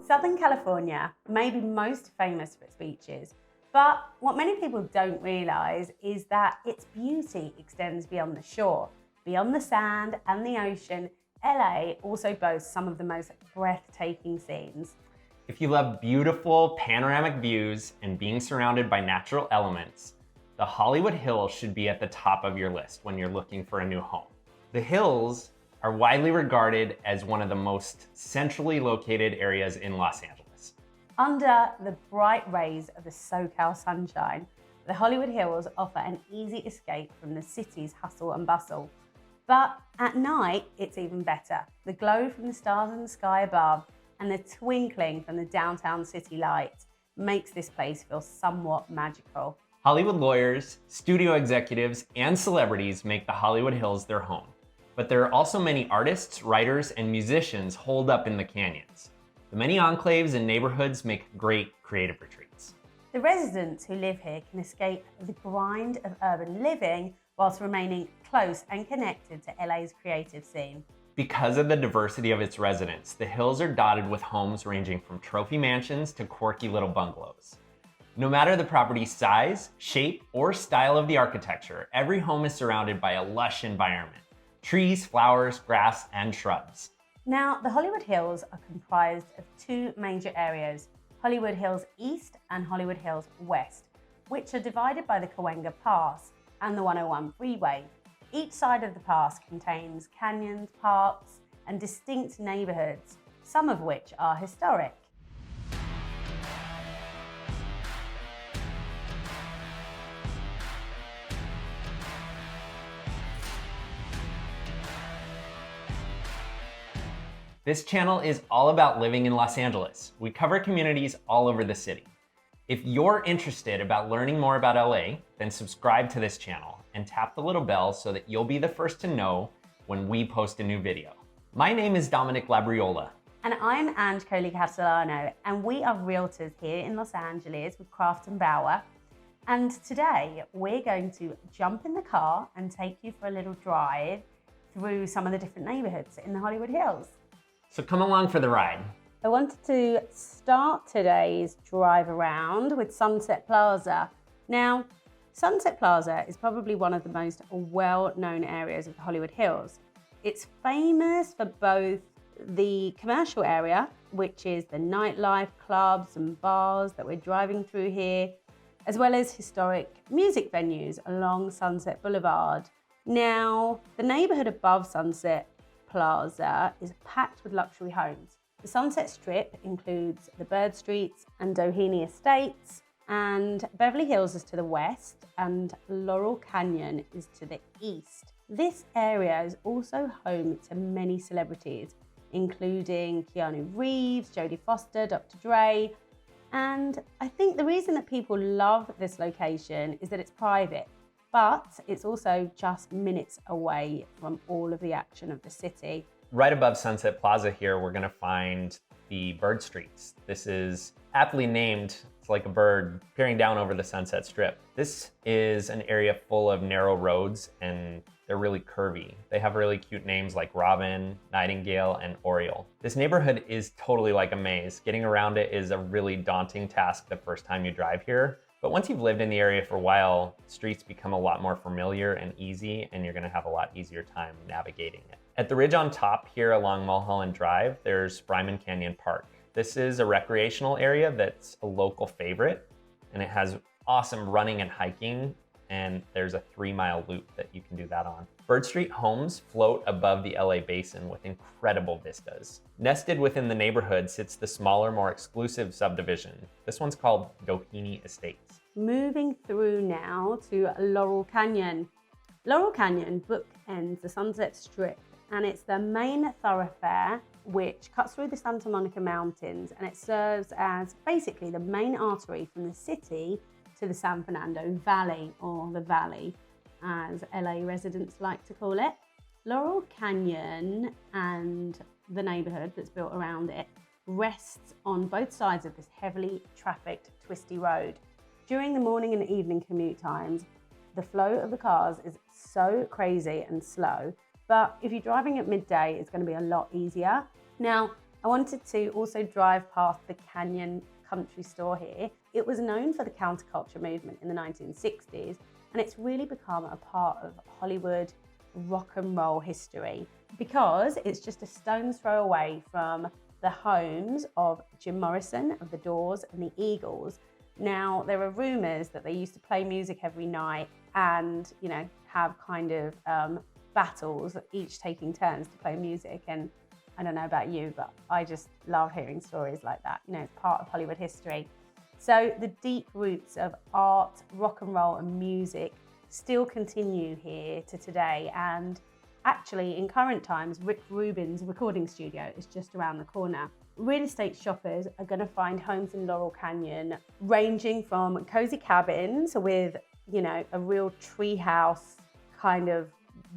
Southern California may be most famous for its beaches, but what many people don't realize is that its beauty extends beyond the shore. Beyond the sand and the ocean, LA also boasts some of the most breathtaking scenes. If you love beautiful panoramic views and being surrounded by natural elements, the Hollywood Hills should be at the top of your list when you're looking for a new home. The Hills are widely regarded as one of the most centrally located areas in Los Angeles. Under the bright rays of the SoCal sunshine, the Hollywood Hills offer an easy escape from the city's hustle and bustle. But at night, it's even better. The glow from the stars in the sky above and the twinkling from the downtown city lights makes this place feel somewhat magical. Hollywood lawyers, studio executives, and celebrities make the Hollywood Hills their home. But there are also many artists, writers, and musicians holed up in the canyons. The many enclaves and neighborhoods make great creative retreats. The residents who live here can escape the grind of urban living whilst remaining close and connected to LA's creative scene. Because of the diversity of its residents, the Hills are dotted with homes ranging from trophy mansions to quirky little bungalows. No matter the property's size, shape, or style of the architecture, every home is surrounded by a lush environment. Trees, flowers, grass, and shrubs. Now, the Hollywood Hills are comprised of two major areas, Hollywood Hills East and Hollywood Hills West, which are divided by the Cahuenga Pass and the 101 freeway. Each side of the pass contains canyons, parks, and distinct neighborhoods, some of which are historic. This channel is all about living in Los Angeles. We cover communities all over the city. If you're interested about learning more about LA, then subscribe to this channel and tap the little bell so that you'll be the first to know when we post a new video. My name is Dominic Labriola. And I'm Anj Catalano, and we are realtors here in Los Angeles with Craft & Bauer. And today we're going to jump in the car and take you for a little drive through some of the different neighborhoods in the Hollywood Hills. So come along for the ride. I wanted to start today's drive around with Sunset Plaza. Now, Sunset Plaza is probably one of the most well-known areas of the Hollywood Hills. It's famous for both the commercial area, which is the nightlife, clubs and bars that we're driving through here, as well as historic music venues along Sunset Boulevard. Now, the neighborhood above Sunset Plaza is packed with luxury homes. The Sunset Strip includes the Bird Streets and Doheny Estates, and Beverly Hills is to the west and Laurel Canyon is to the east. This area is also home to many celebrities, including Keanu Reeves, Jodie Foster, Dr. Dre, and I think the reason that people love this location is that it's private, but it's also just minutes away from all of the action of the city. Right above Sunset Plaza here, we're gonna find the Bird Streets. This is aptly named. It's like a bird peering down over the Sunset Strip. This is an area full of narrow roads and they're really curvy. They have really cute names like Robin, Nightingale, and Oriole. This neighborhood is totally like a maze. Getting around it is a really daunting task the first time you drive here. But once you've lived in the area for a while, streets become a lot more familiar and easy, and you're gonna have a lot easier time navigating it. At the ridge on top here along Mulholland Drive, there's Runyon Canyon Park. This is a recreational area that's a local favorite, and it has awesome running and hiking, and there's a 3-mile loop that you can do that on. Bird Street homes float above the LA basin with incredible vistas. Nested within the neighborhood sits the smaller, more exclusive subdivision. This one's called Doheny Estates. Moving through now to Laurel Canyon. Laurel Canyon bookends the Sunset Strip, and it's the main thoroughfare which cuts through the Santa Monica Mountains, and it serves as basically the main artery from the city to the San Fernando Valley, or the Valley, as LA residents like to call it. Laurel Canyon and the neighborhood that's built around it rests on both sides of this heavily trafficked, twisty road. During the morning and evening commute times, the flow of the cars is so crazy and slow, but if you're driving at midday, it's going to be a lot easier. Now, I wanted to also drive past the Canyon Country Store here. It was known for the counterculture movement in the 1960s, and it's really become a part of Hollywood rock and roll history because it's just a stone's throw away from the homes of Jim Morrison of the Doors and the Eagles. Now, there are rumors that they used to play music every night and, you know, have kind of battles, each taking turns to play music. And I don't know about you, but I just love hearing stories like that. You know, it's part of Hollywood history. So the deep roots of art, rock and roll and music still continue here to today. And actually, in current times, Rick Rubin's recording studio is just around the corner. Real estate shoppers are going to find homes in Laurel Canyon ranging from cozy cabins with, you know, a real treehouse kind of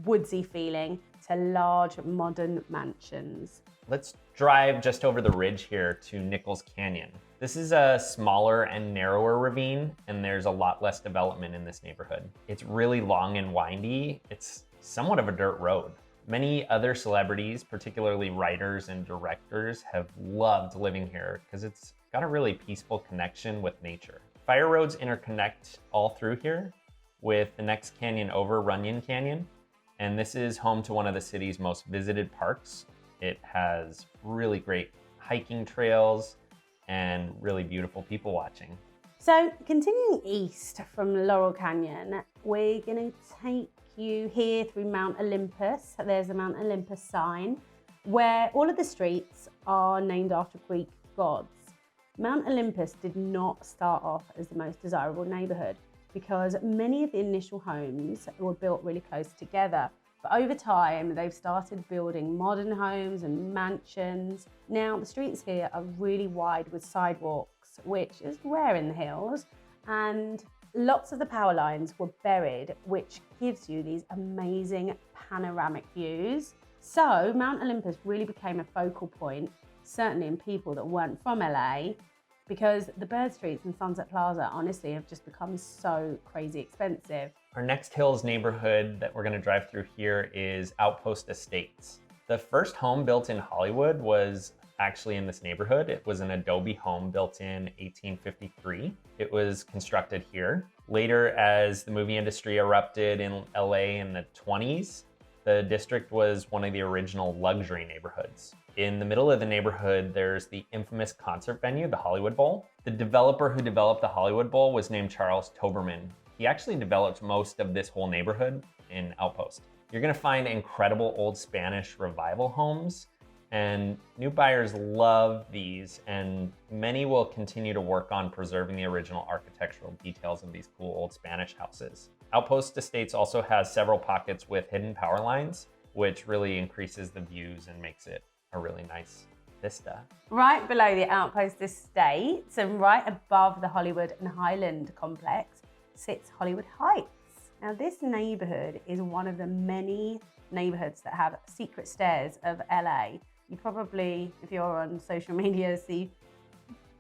woodsy feeling to large modern mansions. Let's drive just over the ridge here to Nichols Canyon. This is a smaller and narrower ravine, and there's a lot less development in this neighborhood. It's really long and windy. It's somewhat of a dirt road. Many other celebrities, particularly writers and directors, have loved living here because it's got a really peaceful connection with nature. Fire roads interconnect all through here with the next canyon over, Runyon Canyon, and this is home to one of the city's most visited parks. It has really great hiking trails and really beautiful people watching. So continuing east from Laurel Canyon, we're going to take you here through Mount Olympus. There's a Mount Olympus sign where all of the streets are named after Greek gods. Mount Olympus did not start off as the most desirable neighborhood because many of the initial homes were built really close together. But over time, they've started building modern homes and mansions. Now, the streets here are really wide with sidewalks, which is rare in the hills, and lots of the power lines were buried, which gives you these amazing panoramic views. So Mount Olympus really became a focal point, certainly in people that weren't from LA, because the Bird Streets and Sunset Plaza honestly have just become so crazy expensive. Our next hills neighborhood that we're going to drive through here is Outpost Estates. The first home built in Hollywood was actually in this neighborhood. It was an adobe home built in 1853. It was constructed here. Later, as the movie industry erupted in LA in the 20s, the district was one of the original luxury neighborhoods. In the middle of the neighborhood, there's the infamous concert venue, the Hollywood Bowl. The developer who developed the Hollywood Bowl was named Charles Toberman. He actually developed most of this whole neighborhood in Outpost. You're gonna find incredible old Spanish revival homes, and new buyers love these, and many will continue to work on preserving the original architectural details of these cool old Spanish houses. Outpost Estates also has several pockets with hidden power lines, which really increases the views and makes it a really nice vista. Right below the Outpost Estates and right above the Hollywood and Highland complex sits Hollywood Heights. Now, this neighborhood is one of the many neighborhoods that have secret stairs of LA. You probably, if you're on social media, see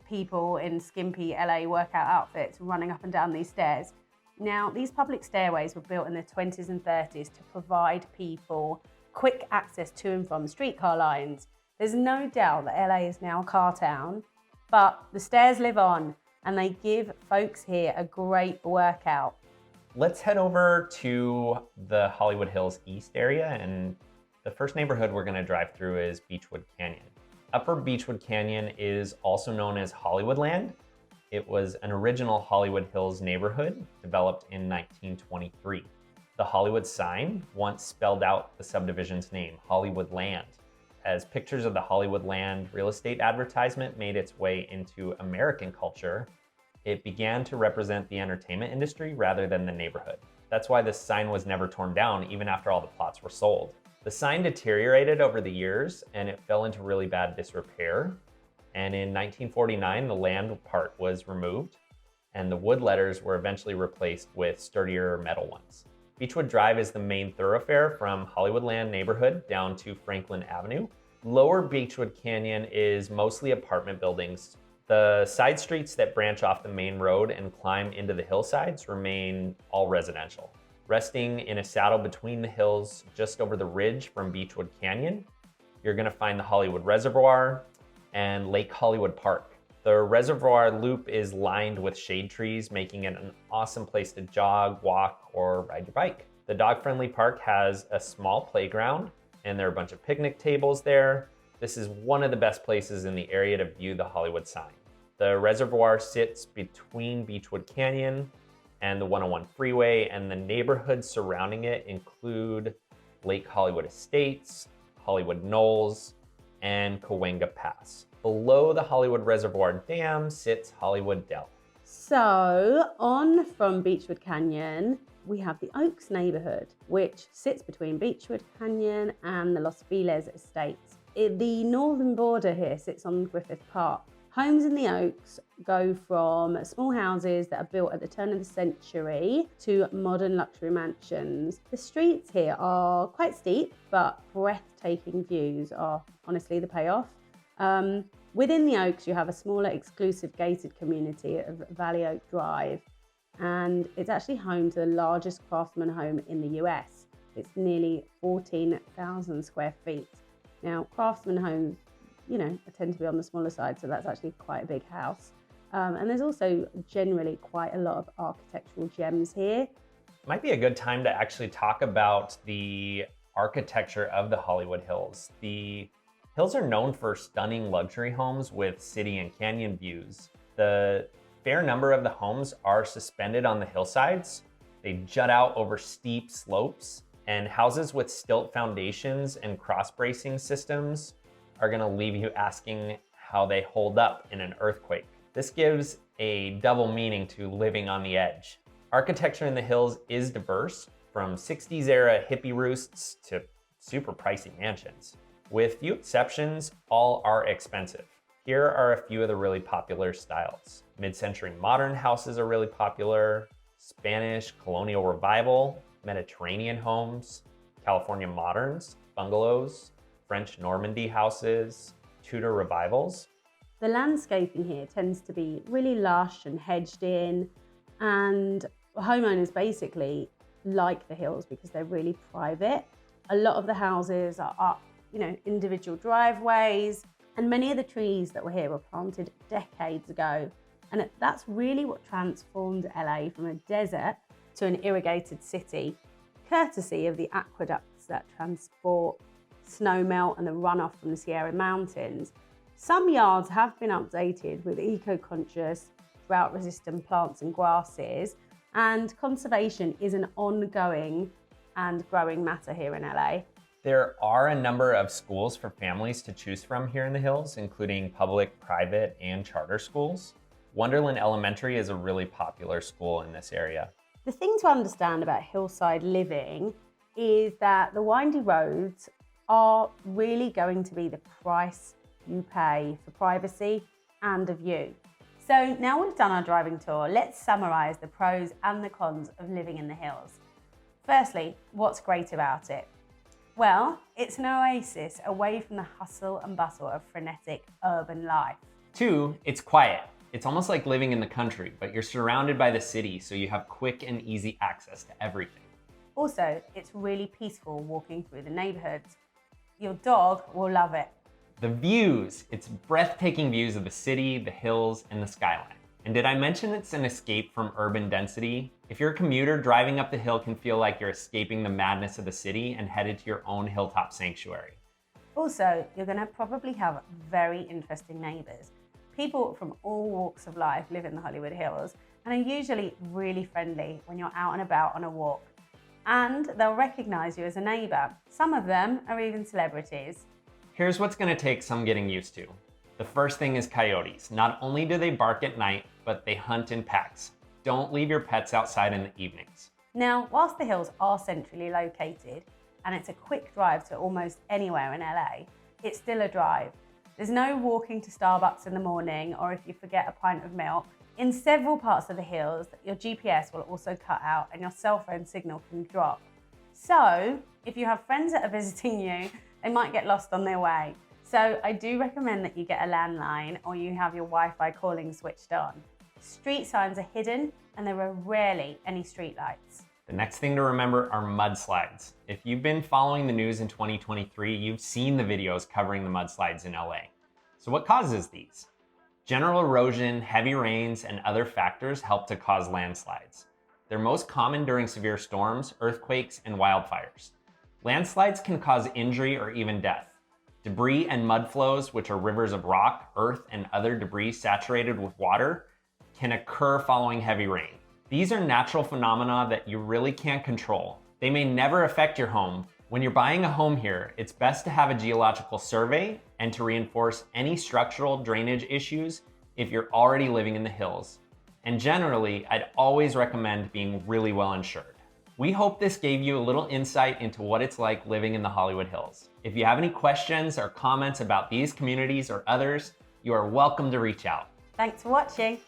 people in skimpy LA workout outfits running up and down these stairs. Now, these public stairways were built in the 20s and 30s to provide people quick access to and from streetcar lines. There's no doubt that LA is now a car town, but the stairs live on and they give folks here a great workout. Let's head over to the Hollywood Hills East area, and the first neighborhood we're gonna drive through is Beachwood Canyon. Upper Beachwood Canyon is also known as Hollywoodland. It was an original Hollywood Hills neighborhood developed in 1923. The Hollywood sign once spelled out the subdivision's name, Hollywoodland. As pictures of the Hollywoodland real estate advertisement made its way into American culture, it began to represent the entertainment industry rather than the neighborhood. That's why this sign was never torn down even after all the plots were sold. The sign deteriorated over the years and it fell into really bad disrepair. And in 1949, the land part was removed and the wood letters were eventually replaced with sturdier metal ones. Beachwood Drive is the main thoroughfare from Hollywoodland neighborhood down to Franklin Avenue. Lower Beachwood Canyon is mostly apartment buildings. The side streets that branch off the main road and climb into the hillsides remain all residential. Resting in a saddle between the hills just over the ridge from Beachwood Canyon, you're gonna find the Hollywood Reservoir, and Lake Hollywood Park. The reservoir loop is lined with shade trees, making it an awesome place to jog, walk, or ride your bike. The dog-friendly park has a small playground, and there are a bunch of picnic tables there. This is one of the best places in the area to view the Hollywood sign. The reservoir sits between Beachwood Canyon and the 101 freeway, and the neighborhoods surrounding it include Lake Hollywood Estates, Hollywood Knolls, and Cahuenga Pass. Below the Hollywood Reservoir Dam sits Hollywood Dell. So on from Beachwood Canyon, we have the Oaks neighborhood, which sits between Beachwood Canyon and the Los Feliz Estates. The northern border here sits on Griffith Park. Homes in the Oaks go from small houses that are built at the turn of the century to modern luxury mansions. The streets here are quite steep, but breathtaking views are honestly the payoff. Within the Oaks, you have a smaller exclusive gated community of Valley Oak Drive, and it's actually home to the largest craftsman home in the US. It's nearly 14,000 square feet. Now, craftsman homes, tend to be on the smaller side, so that's actually quite a big house. And there's also generally quite a lot of architectural gems here. Might be a good time to actually talk about the architecture of the Hollywood Hills. The hills are known for stunning luxury homes with city and canyon views. The fair number of the homes are suspended on the hillsides. They jut out over steep slopes, and houses with stilt foundations and cross bracing systems are gonna leave you asking how they hold up in an earthquake. This gives a double meaning to living on the edge. Architecture in the hills is diverse, from 60s era hippie roosts to super pricey mansions. With few exceptions, all are expensive. Here are a few of the really popular styles. Mid-century modern houses are really popular, Spanish colonial revival, Mediterranean homes, California moderns, bungalows, French Normandy houses, Tudor revivals. The landscaping here tends to be really lush and hedged in, and homeowners basically like the hills because they're really private. A lot of the houses are up, individual driveways, and many of the trees that were here were planted decades ago. And that's really what transformed LA from a desert to an irrigated city, courtesy of the aqueducts that transport snow melt and the runoff from the Sierra Mountains. Some yards have been updated with eco-conscious, drought-resistant plants and grasses, and conservation is an ongoing and growing matter here in LA. There are a number of schools for families to choose from here in the hills, including public, private, and charter schools. Wonderland Elementary is a really popular school in this area. The thing to understand about hillside living is that the windy roads are really going to be the price you pay for privacy and a view. So now we've done our driving tour, let's summarize the pros and the cons of living in the hills. Firstly, what's great about it? Well, it's an oasis away from the hustle and bustle of frenetic urban life. 2, it's quiet. It's almost like living in the country, but you're surrounded by the city, so you have quick and easy access to everything. Also, it's really peaceful walking through the neighborhoods. Your dog will love it. The views, it's breathtaking views of the city, the hills, and the skyline. And did I mention it's an escape from urban density? If you're a commuter, driving up the hill can feel like you're escaping the madness of the city and headed to your own hilltop sanctuary. Also, you're gonna probably have very interesting neighbors. People from all walks of life live in the Hollywood Hills and are usually really friendly when you're out and about on a walk. And they'll recognize you as a neighbor. Some of them are even celebrities. Here's what's gonna take some getting used to. The first thing is coyotes. Not only do they bark at night, but they hunt in packs. Don't leave your pets outside in the evenings. Now, whilst the hills are centrally located and it's a quick drive to almost anywhere in LA, it's still a drive. There's no walking to Starbucks in the morning or if you forget a pint of milk. In several parts of the hills, your GPS will also cut out and your cell phone signal can drop. So, if you have friends that are visiting you, they might get lost on their way. So I do recommend that you get a landline or you have your Wi-Fi calling switched on. Street signs are hidden and there are rarely any street lights. The next thing to remember are mudslides. If you've been following the news in 2023, you've seen the videos covering the mudslides in LA. So what causes these? General erosion, heavy rains, and other factors help to cause landslides. They're most common during severe storms, earthquakes, and wildfires. Landslides can cause injury or even death. Debris and mud flows, which are rivers of rock, earth, and other debris saturated with water, can occur following heavy rain. These are natural phenomena that you really can't control. They may never affect your home. When you're buying a home here, it's best to have a geological survey and to reinforce any structural drainage issues if you're already living in the hills. And generally, I'd always recommend being really well insured. We hope this gave you a little insight into what it's like living in the Hollywood Hills. If you have any questions or comments about these communities or others, you are welcome to reach out. Thanks for watching.